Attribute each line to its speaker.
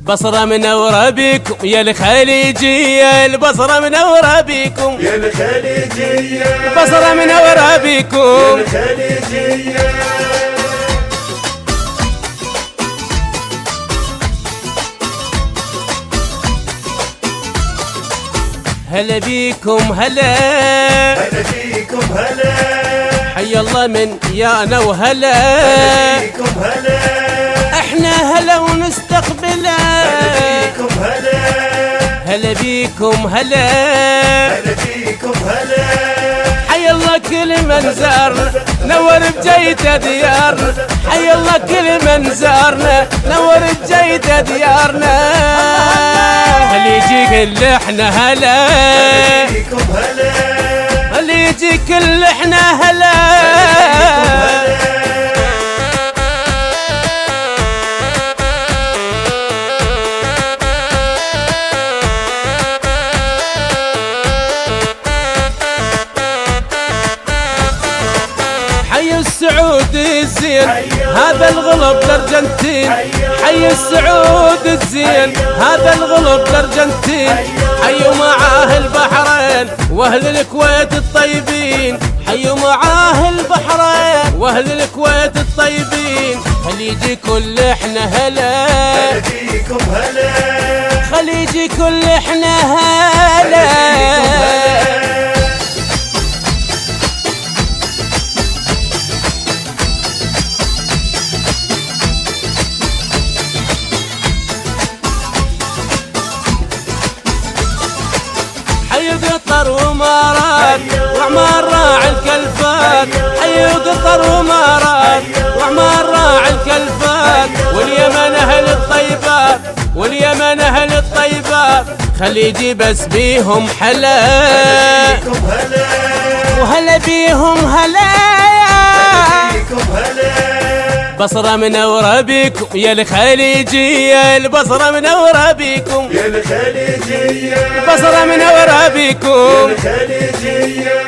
Speaker 1: بصرة منورة بيكم يا الخليجية، البصرة منورة بيكم
Speaker 2: يا الخليجية،
Speaker 1: البصرة منورة بيكم
Speaker 2: يا الخليجية.
Speaker 1: هلا بيكم هلا،
Speaker 2: هلا فيكم هلا،
Speaker 1: حي الله من يانا وهلا،
Speaker 2: هلا فيكم هلا،
Speaker 1: احنا هلا ونستقبله،
Speaker 2: هلا فيكم هلا،
Speaker 1: هلا بيكم هلا،
Speaker 2: هلا فيكم هلا.
Speaker 1: حي الله كل من زارنا نور بجيته ديارنا، حي الله كل من زارنا نور بجيته ديارنا، اللي يجي كل احنا هلا،
Speaker 2: هلا فيكم هلا،
Speaker 1: اللي يجي كل احنا هلا. حي السعود الزين هذا الغلب الارجنتين، حي السعود الزين هذا الغلب الارجنتين، حيوا معاه البحرين واهل الكويت الطيبين، حيوا معاه البحرين واهل الكويت الطيبين، خليجي كل احنا هلا،
Speaker 2: هلا فيكم هلا،
Speaker 1: خليجي كل احنا هلا. حي قطر وامارات وعمار راعي الكلفات، حي قطر وامارات وعمار راعي الكلفات، واليمن اهل الطيبات، واليمن اهل الطيبات، خليجي بس بيهم حلا،
Speaker 2: فيكم هلا،
Speaker 1: وهلا بيهم هلا.
Speaker 2: فيكم هلا،
Speaker 1: بصرة منورة بيكم يا الخليجية، البصرة منورة بيكم
Speaker 2: يا الخليجية،
Speaker 1: البصرة منورة بيكم.
Speaker 2: الخليجية.